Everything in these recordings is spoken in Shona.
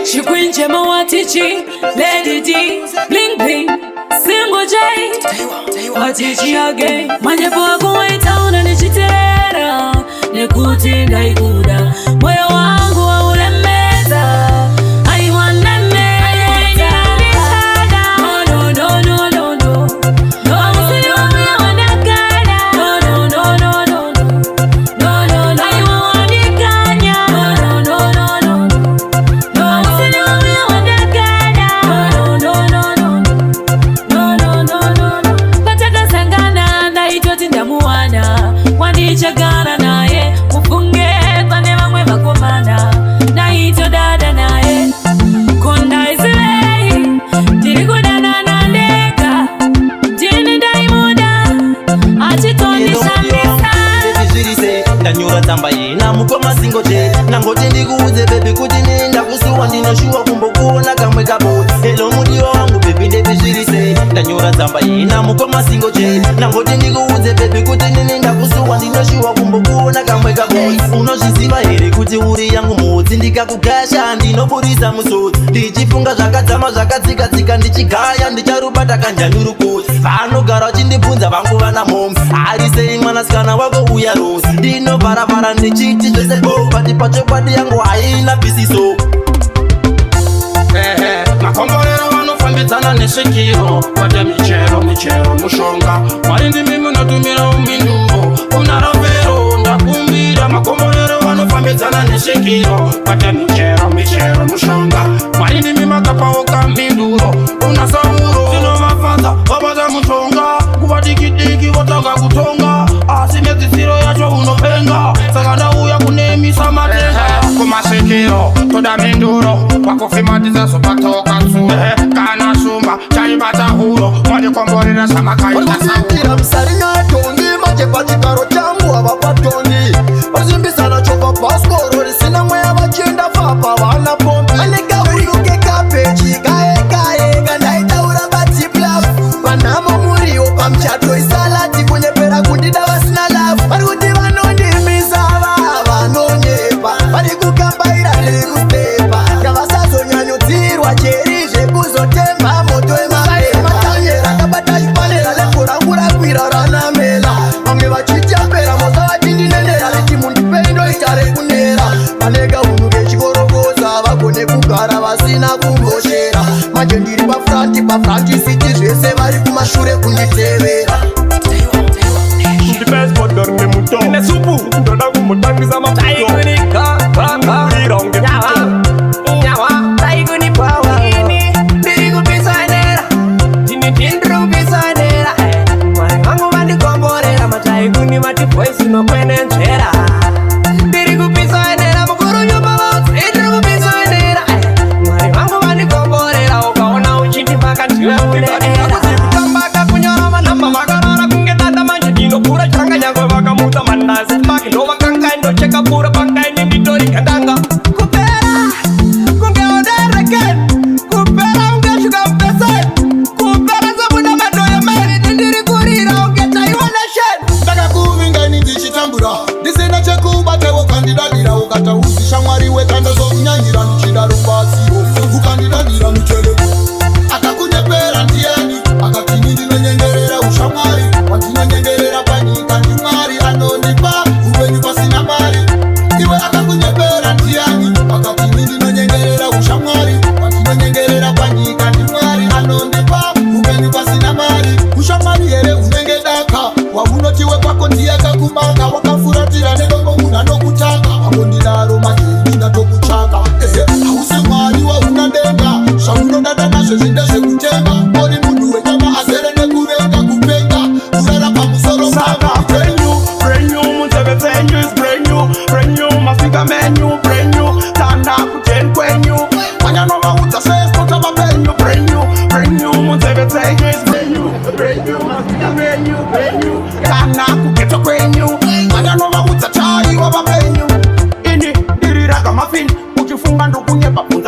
She queen Gemma Watichi, Lady D, bling bling, single J. Watichi again. Manye po kuwaita unanichitera, nikuti ndaikuda, moyo wangu wa ulemeza. I want to chagana naye mufunge kwane bamwe bakomana na ito dada naye konda izilei tirikudana na ndeka jini daimuda achitoni shandisa Zirise ndanyura tambaye na mukoma singoje nangote ndikuuze baby kuti nenda kusuwa ndinoshua kumbokuona kamwe kabo hello mudio wangu baby ndezvirise ndanyura tambaye na mukoma singoje nangote ndikuuze baby kuti nenda kusuwa ndinoshua kumbokuona kamwe kabo unozviziva here kuti uri yangu mudzi ndikakugasha ndinoburisa musodzi ndichifunga zvakadzama zvakadzikadzika ndichigaya ndicharubata kanjanyurukodzi vanogara vachindibvunza vangu vana momu arisei mwanasikana wako uya rosi ndinovharavhara ndichiti zvese bati pachokwadi yangu haina bhisiso makomborero vanofambidzana nesvikiro kwata michero mushonga marindimi munotumira uminduro unarovero ndakumbira makomborero vanofambidzana nesvikiro kwata michero mushonga marindimi makapauka minduro unasauro zinovafadza vabata mushonga kuva dikidiki votanga kutonga asi medzisiro yacho unopenga saka ndauya kunemisa matenga kumasvikiro toda minduro pakufimatiza zopatoka tsuro kana shumba chaibata huro madikomborera samakaita sauro msarinya tongi maje pachikaro changu havapatongi vazimbisana chova paskoro risina mweya vachenda fapa vana pombi anega uruke kapechi kae kandaitaura vatipla vanamo muriwo pamuchato isalati kunyepera kundida vasina lavu vari kuti vanondimisa vanonyepa vari kukambaira nekustepa ngavasazonyanyodzirwa cheri zvekuzotemba moto emaematanyera akabata chipanera lekorangura kwira ranamela vamwe vachitapera mosa vachindinenera riti mundipeindoita rekunera vanega unuke chikorokoza vagone kugara vasina kumboshera manje ndiri pafranti siti zvese vari kumashure kunditevera ndipesipodorine muto nesupu ndoda kumutangisa mafuto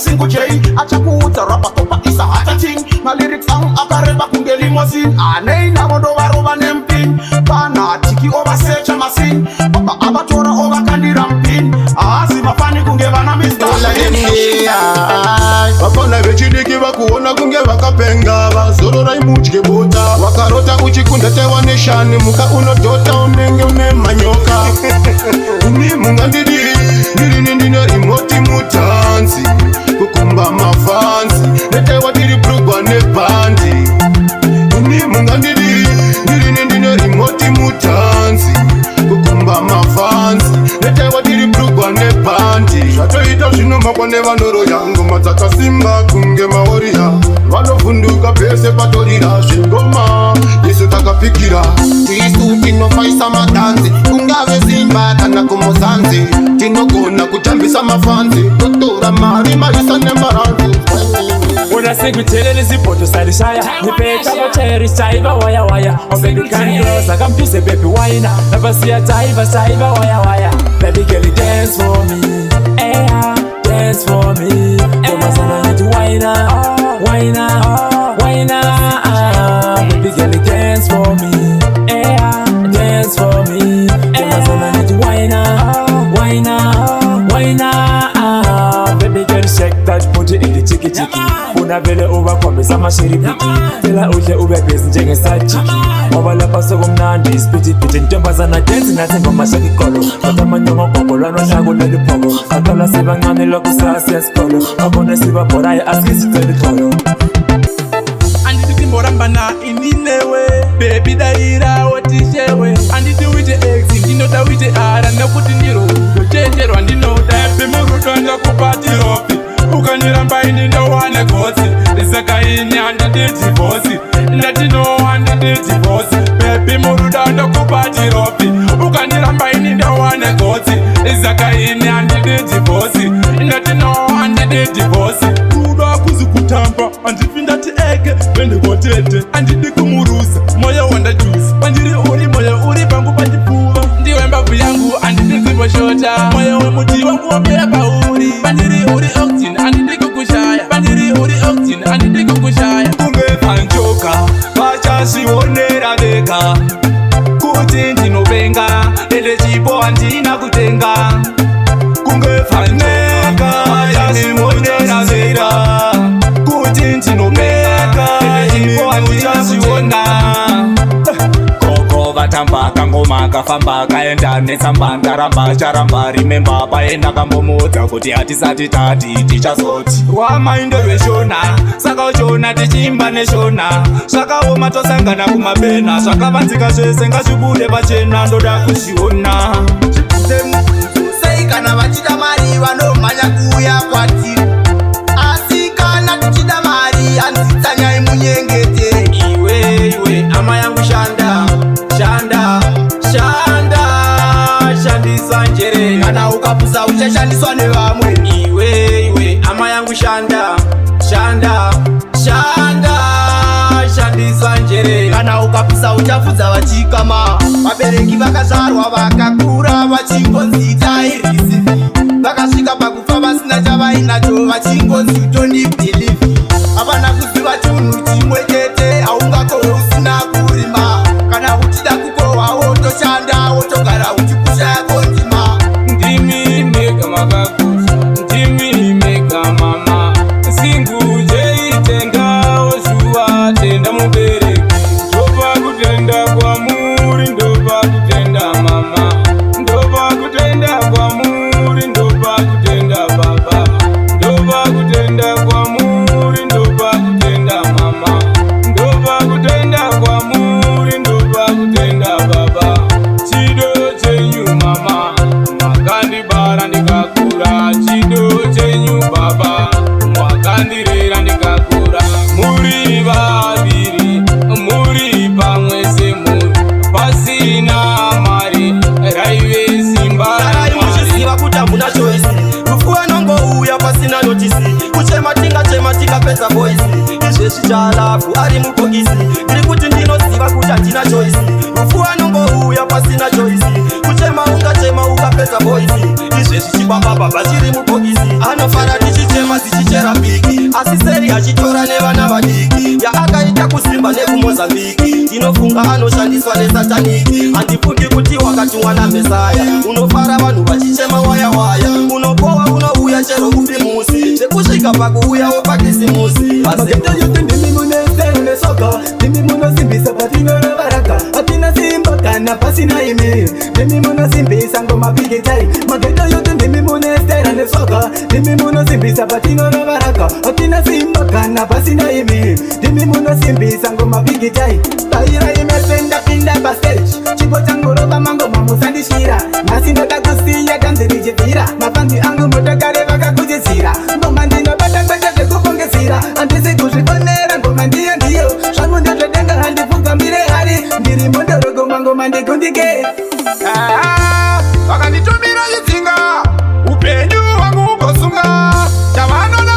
single J achakuuza rapa topa isa hata ting ma lyrics ang akareba kunge limousine anei na modo waroba nempin pana tiki over search machine papa abatora over kandi rampin azima fani kunge bana Mr. vafana vechidiki vakuona kunge vakapenga vazorora imudye bota wakarota uchikunda tewa neshani muka unodhota unenge une manyoka uni mungandidi ndirini ndine rimoti mutanzi kukumba mafanzi netewa tiri brugwa nebhandi uni mungandidi ndirini ndine rimoti mutanzi kukumba mafanzi netewa tiri brugwa nebhandi zvatoita zvinomakwa nevanoro yangu madzakasimba kunge maoriya vanovhunduka pese patorira zvingoma isu takapikira tisu tinofaisa madanzi kungave zimba kana kumuzanzi tinogona kutambisa mafanzi totora mari marisa nemaranzi unasekutelele zipoto salishaya nipeta vacheri chaiva waya waya obedukanroza kampize baby waina nabasiya chaiva waya waya baby girl dance for me yeah dance for me demazana niti waina baby girl dance for me yeah dance for me demazana niti waina baby girl shake that booty ili chiki chiki unavele ubakombisa amashiripiti tela uhle ube bhezi njengesajiki ngoba lapha sokumnandi isipithiphithi ntombazana dance nathi ngomashakikolo kodwa amanyongo gogolwana ohlakulela iphoko aqala sibancane lokhu sasiya sikolo abone sibabhorayo asikisicela itholo anditi mborambana ininewe bebi daira wotishewe anditi wite ex ndinoda wite ara nekuti ndiro ndochecherwa ndinoda pemurudo ndakupatiropi ukandiramba ini ndowane gotsi isakaini handidi divosi ndati no handidi divosi bebi murudo ndakupatiropi ukandiramba ini ndowane gotsi isakaini handidi divosi ndati no handidi divosi rudo akuzi kutamba andifi ndati eke vendikotete andidi kumurusa moyo wandajuzi pandiri uri moyo uri pangu pandipfuva ndiwe mbabvu yangu andidi dzimboshota moyo wemuti wangu womera pauri pandiri uri oxygen andidi kukushaya pandiri uri oxygen andidi kukushaya kunge panjoka vachazvionera vega kuti ndinovenga ende chipo handina kutenga kunge panjoka vachazvionera vega kuti ndinovenga ende chipo handina kutenga vatamba kangoma akafamba akaenda netsamba ndaramba charamba rimemba paenda kambomudza kuti hatisati tati tichazoti rwamaindorweshona saka uchona tichiimba neshona zvakaoma tosangana kumapena zvakavanzika zvese ngazvibude pachena ndoda kuzviona sei kana vachida mari vanomhanya kuuya kwatiri asi kana tichida mari hanzitsanyai munyengetere iwe ama yangu shanda shandisa njere kana ukapusa uchashandiswa nevamwe iwe ama yangu shanda shandisa njere kana ukapusa uchafudza vachikama vabereki vakazvarwa vakakura vachingonzi tairisi vakasvika pakufa vasina chavainacho vachingonzi utoni bhilivi havana kuziva chinhu chimwe chete haungakove usina kurima kana uchida kukohwa wotoshanda wotogara uchipusha yako ndima ndimi mega makakusa ndimi mega mama singujeitenga ozuva tenda mubereki ndopa kutenda kwamuri ndopa kutenda mama ndopa kutenda kwamuri ndopa kutenda baba ndopa kutenda kwamuri ndopa kutenda mama ndopa kutenda kwamuri ndopa kutenda baba chido chenyu mama mwakandibara ndikakura chido chenyu baba mwakandirera ndikakura muri vaviri muri pamwe semuri pasina mari raive simba muchiziva kuti hamuna choisi rufu anongouya pasina notisi kuchema tingapedza voisi izvezvi chalafu ari mubhokisi ndiri kuti ndinoziva kuti hatina choisi rufu anongouya pasina choisi kuchema ungachema ukapedza voisi izvezvi chibambababa chiri mubhokisi anofara tichichema tichichera biki asi seri achitora nevana vadiki yaakaita kusimba nekumozambiki ndinofunga anoshandiswa nesataniki handifungi kuti wakatumwa namesaya unofara vanhu vachichema waya waya unopowa unouya chero uri musi sekusvika pakuuyawo pake musi mageto yote ndimi munestera nesoka ndimi munosimbisa patinora baraka atina simba kana pasina ime ndimi munosimbisa ngoma bigitai mageto yote ndimi munestera nesoka ndimi munosimbisa patinora baraka atina simba kana pasina ime ndimi munosimbisa ngoma bigitai taira imependa pinda bastage chipo changoroba mango mamusandishira nasindoda kusiya kanzirijipira mafanzi angu motokare vakakujisira ngoma ndinobata kwechete kupongesira andisi kuzvibonera ngoma ndiyo ndiyo zvangu ndezvedenga handipfuka mbire hari ndiri mondorogoma ngoma ndikundike vakanditumira chitsinga upenyu hwangu ugosunga chavanoda